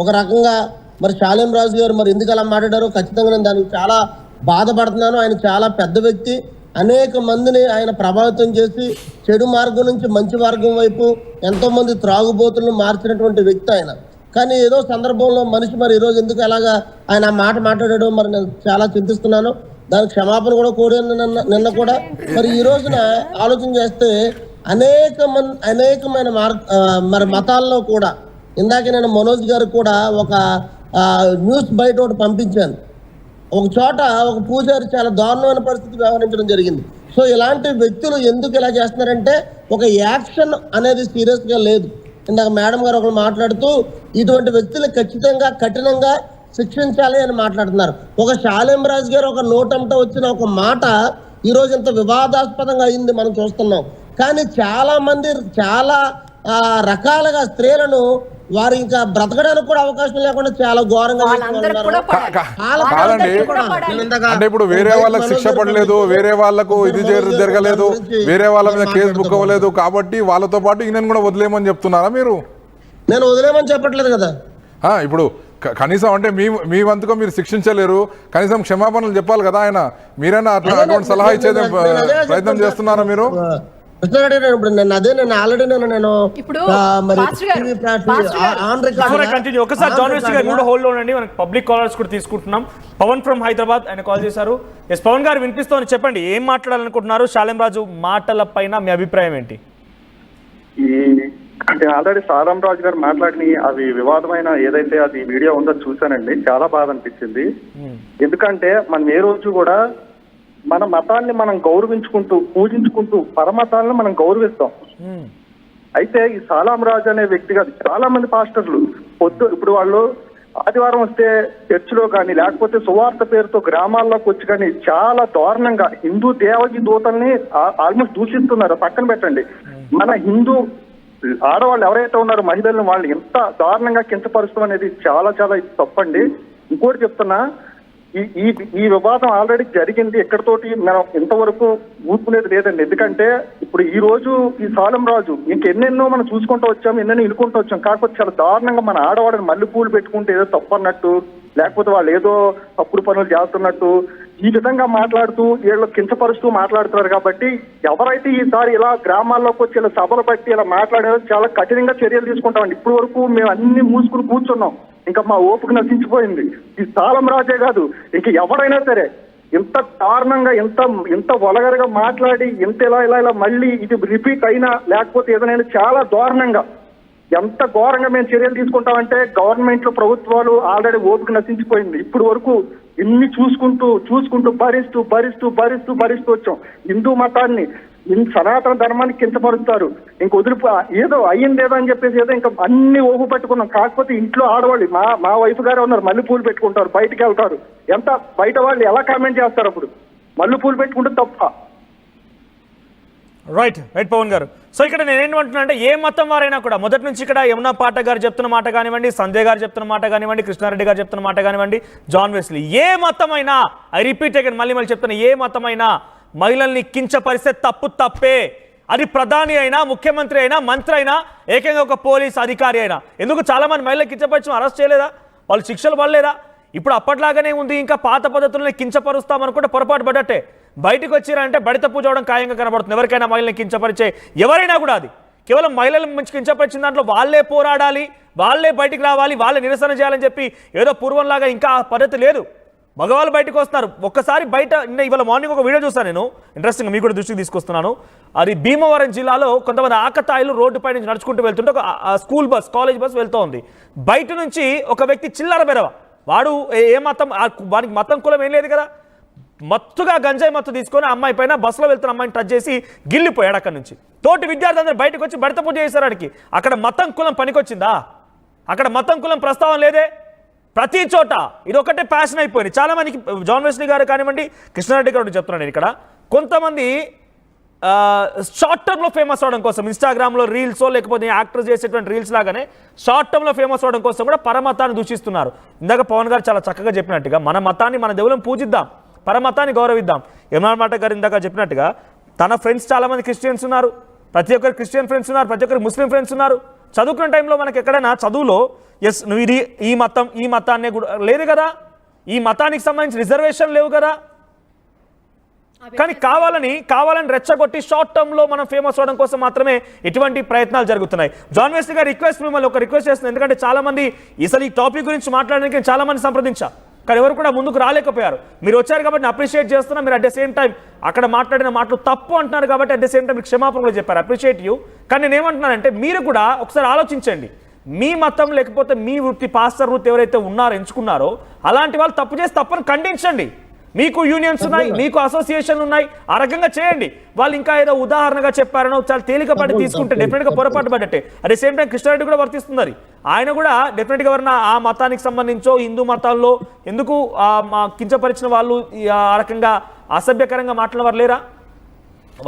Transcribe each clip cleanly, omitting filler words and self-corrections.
ఒక రకంగా మరి శాలేం రాజు గారు మరి ఎందుకు అలా మాట్లాడారో ఖచ్చితంగా నేను దానికి చాలా బాధపడుతున్నాను. ఆయన చాలా పెద్ద వ్యక్తి, అనేక మందిని ఆయన ప్రభావితం చేసి చెడు మార్గం నుంచి మంచి మార్గం వైపు ఎంతోమంది త్రాగుబోతులను మార్చినటువంటి వ్యక్తి ఆయన. కానీ ఏదో సందర్భంలో మనిషి మరి ఈరోజు ఎందుకు అలాగా ఆయన ఆ మాట మాట్లాడాడో మరి నేను చాలా చింతిస్తున్నాను. దానికి క్షమాపణ కూడా కోరాను నిన్న కూడా. మరి ఈ రోజున ఆలోచన చేస్తే అనేకమైన మరి మతాల్లో కూడా ఇందాక నేను మనోజ్ గారికి కూడా ఒక న్యూస్ బయట ఒకటి పంపించాను. ఒక చోట ఒక పూజారి చాలా దారుణమైన పరిస్థితి వ్యవహరించడం జరిగింది. సో ఇలాంటి వ్యక్తులు ఎందుకు ఇలా చేస్తున్నారంటే ఒక యాక్షన్ అనేది సీరియస్గా లేదు. ఇందాక మేడం గారు ఒకరు మాట్లాడుతూ ఇటువంటి వ్యక్తులు ఖచ్చితంగా కఠినంగా శిక్షించాలి అని మాట్లాడుతున్నారు. ఒక శాలేం రాజు గారు ఒక నోటంట వచ్చిన ఒక మాట ఈరోజు ఇంత వివాదాస్పదంగా అయింది మనం చూస్తున్నాం. కానీ చాలా మంది చాలా రకాలుగా స్త్రీలను వారు ఇంకా బ్రతకడానికి కూడా అవకాశం లేకుండా చాలా ఘోరంగా అంటే ఇప్పుడు వేరే వాళ్ళకి శిక్ష పడలేదు, వేరే వాళ్ళకు ఇది జరగలేదు, వేరే వాళ్ళ మీద కేసు బుక్ అవ్వలేదు కాబట్టి వాళ్ళతో పాటు ఈయన కూడా వదిలేయమని చెప్తున్నారా మీరు? నేను వదిలేమని చెప్పట్లేదు కదా. ఇప్పుడు కనీసం అంటే మీ వంతుగా మీరు శిక్షించలేరు, కనీసం క్షమాపణలు చెప్పాలి కదా ఆయన. మీరైనా అటువంటి సలహా ఇచ్చేది ప్రయత్నం చేస్తున్నారా మీరు? పబ్లిక్ కాలర్స్ కూడా తీసుకుంటున్నాం. పవన్ ఫ్రమ్ హైదరాబాద్ ఆయన కాల్ చేశారు. ఎస్ పవన్ గారు వినిపిస్తోంది, చెప్పండి ఏం మాట్లాడాలనుకుంటున్నారు? శాలేం రాజు మాటల పైన మీ అభిప్రాయం ఏంటి? అంటే ఆల్రెడీ శాలేం రాజు గారు మాట్లాడిన అవి వివాదమైన ఏదైతే అది వీడియో ఉందో చూశానండి, చాలా బాధ అనిపించింది. ఎందుకంటే మనం ఏ రోజు కూడా మన మతాన్ని మనం గౌరవించుకుంటూ పూజించుకుంటూ పరమతాలను మనం గౌరవిస్తాం. అయితే ఈ శాలేం రాజు అనే వ్యక్తి కాదు, చాలా మంది పాస్టర్లు ఇప్పుడు వాళ్ళు ఆదివారం వస్తే చర్చిలో కానీ లేకపోతే సువార్త పేరుతో గ్రామాల్లోకి వచ్చి కానీ చాలా దారుణంగా హిందూ దేవకి దూతల్ని ఆల్మోస్ట్ దూషిస్తున్నారు. పక్కన పెట్టండి, మన హిందూ ఆడవాళ్ళు ఎవరైతే ఉన్నారో మహిళలను వాళ్ళు ఎంత దారుణంగా కించపరుస్తాం అనేది చాలా చాలా తప్పండి. ఇంకోటి చెప్తున్నా, ఈ వివాదం ఆల్రెడీ జరిగింది, ఎక్కడితోటి మనం ఇంతవరకు ఊరుకునేది లేదండి. ఎందుకంటే ఇప్పుడు ఈ రోజు ఈ శాలేం రాజు ఇంకెన్నెన్నో మనం చూసుకుంటూ వచ్చాం, ఎన్నెన్నో ఇనుకుంటూ వచ్చాం. కాకపోతే చాలా దారుణంగా మన ఆడవాళ్ళని మల్లెపూలు పెట్టుకుంటే ఏదో తప్పన్నట్టు, లేకపోతే వాళ్ళు ఏదో తప్పుడు పనులు చేస్తున్నట్టు ఈ విధంగా మాట్లాడుతూ వీళ్ళు కించపరుస్తూ మాట్లాడుతున్నారు. కాబట్టి ఎవరైతే ఈసారి ఇలా గ్రామాల్లోకి వచ్చి ఇలా సభలు బట్టి ఇలా మాట్లాడారో చాలా కఠినంగా చర్యలు తీసుకుంటామండి. ఇప్పటి వరకు మేము అన్ని మూసుకుని కూర్చున్నాం, ఇంకా మా ఓపిక నశించిపోయింది. ఈ శాలేం రాజే కాదు, ఇంక ఎవరైనా సరే ఇంత దారుణంగా ఇంత వలగరగా మాట్లాడి ఇంత ఇలా మళ్ళీ ఇది రిపీట్ అయినా లేకపోతే ఏదైనా చాలా దారుణంగా ఎంత ఘోరంగా మేము చర్యలు తీసుకుంటామంటే గవర్నమెంట్ ప్రభుత్వాలు ఆల్రెడీ ఓపిక నశించిపోయింది. ఇప్పుడు వరకు ఇన్ని చూసుకుంటూ భరిస్తూ వచ్చాం. హిందూ మతాన్ని సనాతన ధర్మాన్ని కించపరుస్తారు. ఇంక ఏదో అయ్యిందేదో అని చెప్పేసి ఏదో ఇంకా అన్ని ఓపు పట్టుకున్నాం. కాకపోతే ఇంట్లో ఆడవాళ్ళు మా వైఫ్ గారే ఉన్నారు, మల్లెపూలు పెట్టుకుంటారు, బయటకు వెళ్తారు. ఎంత బయట వాళ్ళు ఎలా కామెంట్ చేస్తారు? అప్పుడు మల్లెపూలు పెట్టుకుంటే తప్ప? రైట్ పవన్ గారు. సో ఇక్కడ నేనేమంటున్నా అంటే ఏ మతం వారైనా కూడా మొదటి నుంచి ఇక్కడ యమునా పాఠక్ గారు చెప్తున్న మాట కానివ్వండి, సంజయ్ గారు చెప్తున్న మాట కానివ్వండి, కృష్ణారెడ్డి గారు చెప్తున్న మాట కానివ్వండి, జాన్ వెస్లీ, ఏ మతమైనా ఐ రిపీట్ అగైన్ మళ్ళీ చెప్తున్నా, ఏ మతమైనా మహిళల్ని కించపరిస్తే తప్పే. అది ప్రధాని అయినా, ముఖ్యమంత్రి అయినా, మంత్రి అయినా, ఏకంగా ఒక పోలీస్ అధికారి అయినా. ఎందుకు చాలా మంది మహిళలు కించపరిచిన అరెస్ట్ చేయలేదా? వాళ్ళు శిక్షలు పడలేదా? ఇప్పుడు అప్పట్లాగానే ఉంది. ఇంకా పాత పద్ధతులను కించపరుస్తామనుకుంటే పొరపాటు పడ్డట్టే. బయటకు వచ్చిరంటే బడిత పూజ అవడం ఖాయంగా కనబడుతుంది. ఎవరికైనా మహిళల్ని కించపరిచే ఎవరైనా కూడా అది కేవలం మహిళలను మంచి కించపరిచిన దాంట్లో వాళ్ళే పోరాడాలి, వాళ్ళే బయటికి రావాలి, వాళ్ళే నిరసన చేయాలని చెప్పి ఏదో పూర్వంలాగా ఇంకా ఆ పద్ధతి లేదు. మగవాళ్ళు బయటకు వస్తున్నారు. ఒక్కసారి బయట ఇవాళ మార్నింగ్ ఒక వీడియో చూస్తాను నేను, ఇంట్రెస్టింగ్ మీకు కూడా దృష్టికి తీసుకొస్తున్నాను. అది భీమవరం జిల్లాలో కొంతమంది ఆకతాయిలు రోడ్డుపై నుంచి నడుచుకుంటూ వెళ్తుంటే ఒక స్కూల్ బస్, కాలేజ్ బస్ వెళ్తూ ఉంది. బయట నుంచి ఒక వ్యక్తి చిల్లర బెరవ, వాడు ఏ మతం, వానికి మతం కులం ఏం లేదు కదా, మత్తుగా గంజాయి మత్తు తీసుకొని అమ్మాయి పైన బస్సులో వెళ్తున్న అమ్మాయిని టచ్ చేసి గిల్లిపోయాడు. అక్కడి నుంచి తోటి విద్యార్థులందరూ బయటకు వచ్చి బడిత పూజ చేశారు. అడిగి అక్కడ మతం కులం పనికొచ్చిందా? అక్కడ మతం కులం ప్రస్తావన లేదే. ప్రతి చోట ఇది ఒకటే ప్యాషన్ అయిపోయింది చాలా మందికి. జాన్ వెస్లీ గారు కానివ్వండి, కృష్ణారెడ్డి గారు చెప్తున్నాను నేను ఇక్కడ, కొంతమంది షార్ట్ టర్మ్లో ఫేమస్ అవడం కోసం ఇన్స్టాగ్రామ్లో రీల్సో లేకపోతే యాక్టర్స్ చేసేటువంటి రీల్స్ లాగానే షార్ట్ టర్మ్లో ఫేమస్ అవడం కోసం కూడా పరమతాన్ని దూషిస్తున్నారు. ఇందాక పవన్ గారు చాలా చక్కగా చెప్పినట్టుగా మన మతాన్ని, మన దేవులను పూజిద్దాం, పరమతాన్ని గౌరవిద్దాం. యమునా పాఠక్ గారు ఇందాక చెప్పినట్టుగా తన ఫ్రెండ్స్ చాలామంది క్రిస్టియన్స్ ఉన్నారు, ప్రతి ఒక్కరు క్రిస్టియన్ ఫ్రెండ్స్ ఉన్నారు, ప్రతి ఒక్కరు ముస్లిం ఫ్రెండ్స్ ఉన్నారు. చదువుకున్న టైంలో మనకి ఎక్కడైనా చదువులో ఎస్ నువ్వు ఇది ఈ మతాన్ని కూడా లేదు కదా, ఈ మతానికి సంబంధించి రిజర్వేషన్ లేవు కదా. కానీ కావాలని రెచ్చగొట్టి షార్ట్ టర్మ్ లో మనం ఫేమస్ అవడం కోసం మాత్రమే ఇటువంటి ప్రయత్నాలు జరుగుతున్నాయి. జాన్ వెస్లీ గారు మిమ్మల్ని ఒక రిక్వెస్ట్ చేస్తుంది, ఎందుకంటే చాలా మంది అసలు ఈ టాపిక్ గురించి మాట్లాడడానికి చాలా మంది సంప్రదించా, కానీ ఎవరు కూడా ముందుకు రాలేకపోయారు. మీరు వచ్చారు కాబట్టి నేను అప్రిషియేట్ చేస్తున్నా. మీరు అట్ ద సేమ్ టైం అక్కడ మాట్లాడిన మాటలు తప్పు అంటున్నారు కాబట్టి అట్ ద సేమ్ టైం క్షమాపణ కూడా చెప్పారు, అప్రిషియేట్ యూ. కానీ నేను ఏమంటున్నానంటే మీరు కూడా ఒకసారి ఆలోచించండి, మీ మతం లేకపోతే మీ వృత్తి పాస్టర్ వృత్తి ఎవరైతే ఎంచుకున్నారో అలాంటి వాళ్ళు తప్పు చేసి తప్పని ఖండించండి. మీకు యూనియన్స్ ఉన్నాయి, మీకు అసోసియేషన్లు ఉన్నాయి, ఆ రకంగా చేయండి. వాళ్ళు ఇంకా ఏదో ఉదాహరణగా చెప్పారనో చాలా తేలికపాటి తీసుకుంటే డెఫినెట్గా పొరపాటు పడ్డట్టే. At the same time Krishna Reddy కూడా వర్తిస్తుంది. ఆయన కూడా డెఫినెట్గా ఎవరన్నా ఆ మతానికి సంబంధించో హిందూ మతాల్లో ఎందుకు కించపరిచిన వాళ్ళు ఆ రకంగా అసభ్యకరంగా మాట్లాడిన వారు లేరా?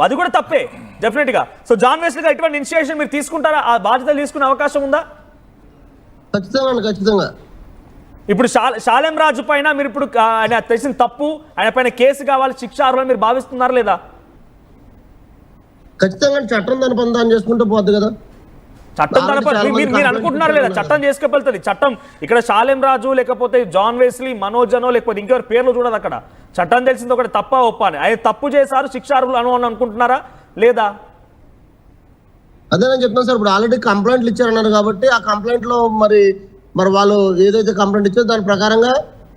అది కూడా తప్పే డెఫినెట్గా. సో జాన్ వెస్లీ గారు ఇటువంటి ఇనిషియేషన్ మీరు తీసుకుంటారా? ఆ బాధ్యతలు తీసుకునే అవకాశం ఉందా? ఖచ్చితంగా. ఇప్పుడు శాలెం రాజు పైన మీరు ఇప్పుడు ఆయన తెలిసిన తప్పు, ఆయన పైన కేసు కావాలి, శిక్ష అర్హులని మీరు భావిస్తున్నారా లేదా? ఖచ్చితంగా చట్టం దాని పని దాన్ని చేసుకుంటూ పోద్ది కదా. చట్టం మీరు అనుకుంటున్నారు లేదా? చట్టం చేసుకెళ్తుంది. చట్టం ఇక్కడ శాలెం రాజు లేకపోతే జాన్ వెస్లీ, మనోజ్ అనో లేకపోతే ఇంకెవరి పేర్లు చూడదు. అక్కడ చట్టం తెలిసింది ఒకటి తప్ప ఒప్ప అని. ఆయన తప్పు చేశారు, శిక్ష అర్హులు అని అనుకుంటున్నారా లేదా? అదే నేను చెప్తాను సార్, ఇప్పుడు ఆల్రెడీ కంప్లైంట్లు ఇచ్చారన్నారు కాబట్టి ఆ కంప్లైంట్ లో మరి వాళ్ళు ఏదైతే కంప్లైంట్ ఇచ్చారో దాని ప్రకారంగా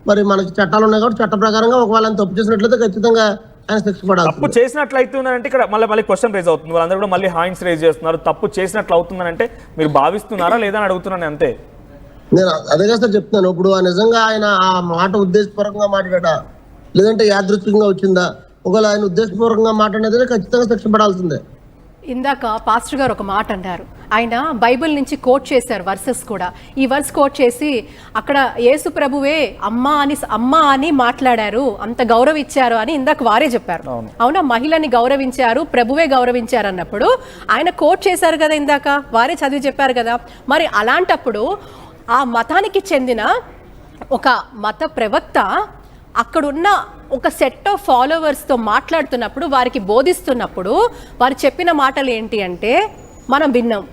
మరి మనకి చట్టాలు ఉన్నాయి కాబట్టి చట్ట ప్రకారంగా ఒకవేళ తప్పు చేసినట్లయితే ఖచ్చితంగా ఆయన శిక్ష పడాలి. తప్పు చేసినట్లయితే అంటే ఇక్కడ మళ్ళీ క్వశ్చన్ రేజ్ అవుతుంది. వాళ్ళందరూ కూడా మళ్ళీ హాయింట్స్ రేజ్ చేస్తున్నారు. తప్పు చేసినట్లు అవుతుందంటే మీరు భావిస్తున్నారా లేదా అని అడుగుతున్నాను అంతే. నేను అదే కదా సార్ చెప్తున్నాను. ఇప్పుడు నిజంగా ఆయన ఆ మాట ఉద్దేశపూర్వకంగా మాట్లాడా లేదంటే యాదృచ్ఛికంగా వచ్చిందా? ఒకవేళ ఆయన ఉద్దేశపూర్వకంగా మాట్లాడేది ఖచ్చితంగా శిక్ష పడాల్సిందే. ఇందాక పాస్టర్ గారు ఒక మాట అన్నారు, ఆయన బైబిల్ నుంచి కోట్ చేశారు వర్సెస్ కూడా. ఈ వర్స్ కోట్ చేసి అక్కడ యేసు ప్రభువే అమ్మ అని మాట్లాడారు, అంత గౌరవించారు అని ఇందాక వారే చెప్పారు. అవునా, మహిళని గౌరవించారు, ప్రభువే గౌరవించారు అన్నప్పుడు ఆయన కోట్ చేశారు కదా, ఇందాక వారే చదివి చెప్పారు కదా. మరి అలాంటప్పుడు ఆ మతానికి చెందిన ఒక మత ప్రవక్త అక్కడున్న ఒక సెట్ ఆఫ్ ఫాలోవర్స్తో మాట్లాడుతున్నప్పుడు, వారికి బోధిస్తున్నప్పుడు వారు చెప్పిన మాటలు ఏంటి అంటే మనం విన్నాం.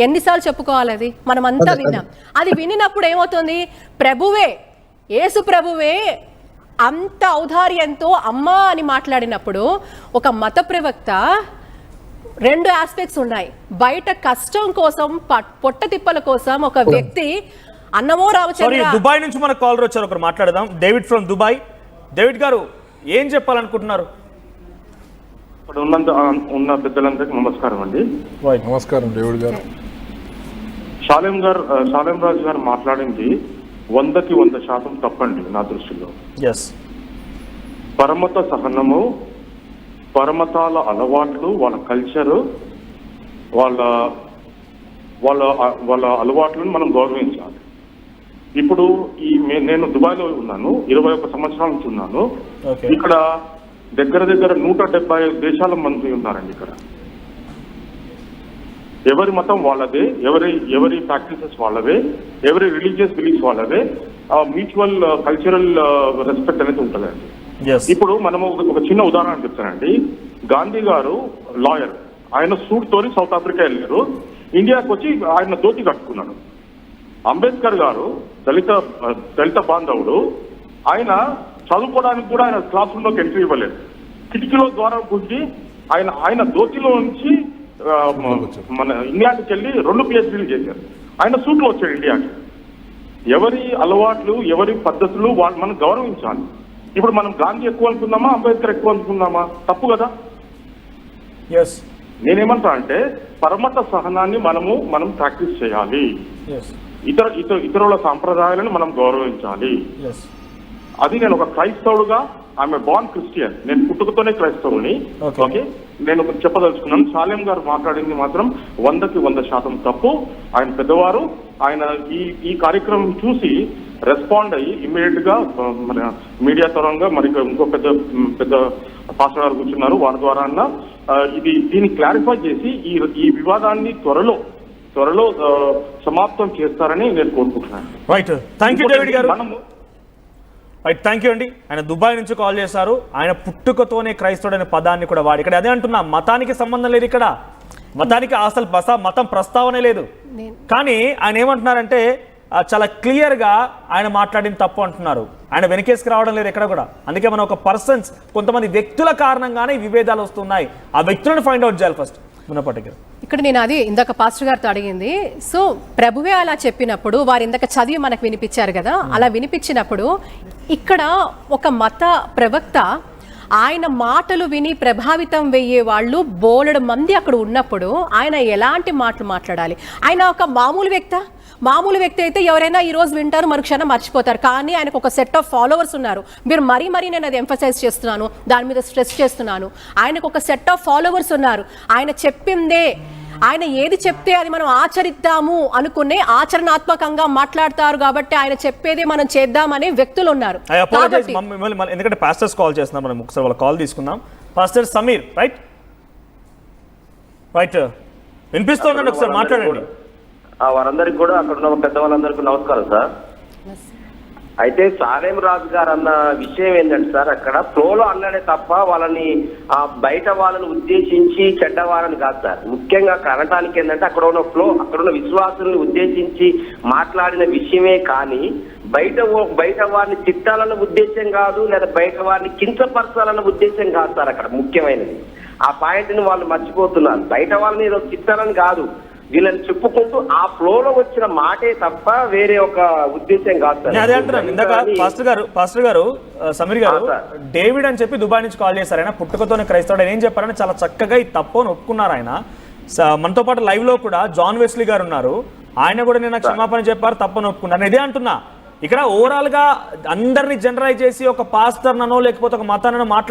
ఎన్నిసార్లు చెప్పుకోవాలి? అది మనం అంతా విన్నాం. అది వినినప్పుడు ఏమవుతుంది? యేసు ప్రభువే అంత ఔదార్యంతో అమ్మా అని మాట్లాడినప్పుడు ఒక మత ప్రవక్త రెండు ఆస్పెక్ట్స్ ఉన్నాయి. బయట కష్టం కోసం, పొట్ట తిప్పల కోసం ఒక వ్యక్తి అన్నమో రామచంద్ర. దుబాయ్ నుంచి మనకు కాలర్ వచ్చారు, ఒకరు మాట్లాడదాం. David from Dubai. డేవిడ్ గారు ఏం చెప్పాలనుకుంటున్నారు? ఇక్కడ ఉన్న పెద్దలందరికీ నమస్కారం అండి. నమస్కారం డేవిడ్ గారు. శాలెం రాజు గారు మాట్లాడింది 100కి 100% తప్పండి నా దృష్టిలో. పరమత సహనము, పరమతాల అలవాట్లు, వాళ్ళ కల్చరు, వాళ్ళ అలవాట్లను మనం గౌరవించాలి. ఇప్పుడు నేను దుబాయ్లో ఉన్నాను, 21 సంవత్సరాల నుంచి ఉన్నాను. ఇక్కడ దగ్గర 170 దేశాల మంది ఉన్నారండి. ఇక్కడ ఎవరి మతం వాళ్ళదే, ఎవరి ప్రాక్టీసెస్ వాళ్ళవే, ఎవరి రిలీజియస్ బిలీఫ్స్ వాళ్ళవే. మ్యూచువల్ కల్చరల్ రెస్పెక్ట్ అనేది ఉంటుందండి. ఇప్పుడు మనము ఒక చిన్న ఉదాహరణ చెప్తానండి. గాంధీ గారు లాయర్, ఆయన సూట్ తోని సౌత్ ఆఫ్రికా వెళ్ళారు, ఇండియాకి వచ్చి ఆయన ధోతి కట్టుకున్నాడు. అంబేద్కర్ గారు దళిత బాంధవుడు, ఆయన చదువుకోవడానికి కూడా ఆయన క్లాస్ రూమ్లోకి ఎంట్రీ ఇవ్వలేదు. కిటికీలో ద్వారా కూర్చి ఆయన ధోతిలో నుంచి మన ఇంగ్లాండ్కి వెళ్ళి 2 PhDలు చేశారు. ఆయన సూట్లో వచ్చాడు ఇండియాకి. ఎవరి అలవాట్లు, ఎవరి పద్ధతులు మనం గౌరవించాలి. ఇప్పుడు మనం గాంధీ ఎక్కువ అనుకుందామా, అంబేద్కర్ ఎక్కువ అనుకుందామా? తప్పు కదా. నేనేమంటా అంటే పరమత సహనాన్ని మనం ప్రాక్టీస్ చేయాలి. ఇతరుల సాంప్రదాయాలను మనం గౌరవించాలి. అది నేను ఒక క్రైస్తవుడుగా, ఆమె బార్న్ క్రిస్టియన్, నేను పుట్టుకతోనే క్రైస్తవుని. ఓకే, నేను చెప్పదలుచుకున్నాను. శాలెం గారు మాట్లాడింది మాత్రం 100కి 100% తప్పు. ఆయన పెద్దవారు, ఆయన ఈ కార్యక్రమం చూసి రెస్పాండ్ అయ్యి ఇమ్మీడియట్ గా మన మీడియా తరంగా మరి ఇంకో పెద్ద పాస్టర్ గారు కూర్చున్నారు, వారి ద్వారా దీన్ని క్లారిఫై చేసి ఈ వివాదాన్ని త్వరలో సమాప్తం చేస్తారని నేను కోరుకుంటున్నాను. రైట్, థ్యాంక్ యూ డేవిడ్ గారు. రైట్, థ్యాంక్ యూ అండి. ఆయన దుబాయ్ నుంచి కాల్ చేశారు. ఆయన పుట్టుకతోనే క్రైస్తవుడు అనే పదాన్ని కూడా వాడి ఇక్కడ అదే అంటున్నా, మతానికి సంబంధం లేదు ఇక్కడ. మతానికి అసలు మతం ప్రస్తావనే లేదు. కానీ ఆయన ఏమంటున్నారంటే చాలా క్లియర్గా ఆయన మాట్లాడిన తప్పు అంటున్నారు. ఆయన వెనకేసుకు రావడం లేదు ఎక్కడ కూడా. అందుకే మనం ఒక పర్సన్స్, కొంతమంది వ్యక్తుల కారణంగానే విభేదాలు వస్తున్నాయి. ఆ వ్యక్తులను ఫైండ్ అవుట్ చేయాలి ఫస్ట్. మునపటికి ఇక్కడ నేను అది ఇందాక పాస్టర్ గారితో అడిగింది. సో ప్రభువే అలా చెప్పినప్పుడు, వారు ఇందాక చదివి మనకు వినిపించారు కదా, అలా వినిపించినప్పుడు ఇక్కడ ఒక మత ప్రవక్త ఆయన మాటలు విని ప్రభావితం వెయ్యే వాళ్ళు బోలెడు మంది అక్కడ ఉన్నప్పుడు ఆయన ఎలాంటి మాటలు మాట్లాడాలి? ఆయన ఒక మామూలు వ్యక్తి అయితే ఎవరైనా ఈ రోజు వింటారు, మరుక్షణం మర్చిపోతారు. కానీ ఆయనకు ఒక సెట్ ఆఫ్ ఫాలోవర్స్ ఉన్నారు. మీరు మరీ నేను అది ఎంఫసైజ్ చేస్తున్నాను, దాని మీద స్ట్రెస్ చేస్తున్నాను. ఆయనకు ఒక సెట్ ఆఫ్ ఫాలోవర్స్ ఉన్నారు. ఆయన చెప్పిందే, ఆయన ఏది చెప్తే అది మనం ఆచరిద్దాము అనుకునే ఆచరణాత్మకంగా మాట్లాడతారు. కాబట్టి ఆయన చెప్పేదే మనం చేద్దామనే వ్యక్తులు ఉన్నారు. ఎందుకంటే పాస్టర్స్ కాల్ చేస్తున్నాం, మనం ఒకసారి వాళ్ళ కాల్ తీసుకుందాం. పాస్టర్ సమీర్, రైట్ వినిపిస్తుందండి, ఒకసారి మాట్లాడండి. వారందరికి కూడా అక్కడ ఉన్న పెద్ద వాళ్ళందరికీ నమస్కారం సార్. అయితే సాలేం రాజు గారు అన్న విషయం ఏంటంటే సార్, అక్కడ ఫ్లోలో అన్నాడే తప్ప వాళ్ళని బయట వాళ్ళని ఉద్దేశించి చెడ్డవాళ్ళని కాదు సార్. ముఖ్యంగా అనటానికి ఏంటంటే అక్కడ ఉన్న ఫ్లో, అక్కడ ఉన్న విశ్వాసుల్ని ఉద్దేశించి మాట్లాడిన విషయమే కానీ బయట వారిని తిట్టాలన్న ఉద్దేశం కాదు, లేదా బయట వారిని కించపరచాలన్న ఉద్దేశం కాదు సార్. అక్కడ ముఖ్యమైనది ఆ పాయింట్ని వాళ్ళు మర్చిపోతున్నారు. బయట వాళ్ళని ఏదో తిట్టాలని కాదు, వీళ్ళని చెప్పుకుంటూ ఆ ఫ్లోలో వచ్చిన మాటే తప్ప వేరే ఒక ఉద్దేశం కాదు సార్. అదే అంటున్నాను ఇందాక పాస్టర్ గారు సమీర్ గారు డేవిడ్ అని చెప్పి దుబాయ్ నుంచి కాల్ చేశారు. ఆయన పుట్టుకతోనే క్రైస్తవుడు. ఆయన ఏం చెప్పారని చాలా చక్కగా ఈ తప్పు అని ఒప్పుకున్నారు. ఆయన మనతో పాటు లైవ్ లో కూడా జాన్ వెస్లీ గారు ఉన్నారు. ఆయన కూడా నేను క్షమాపణ చెప్పారు, తప్పని ఒప్పుకున్నారు. ఇదే అంటున్నా, ఇక్కడ ఓవరాల్ గా అందరినీ జనరలైజ్ చేసి ఒక పాస్టర్ ననో లేకపోతే ఒక మతాన్నో మాట్లాడ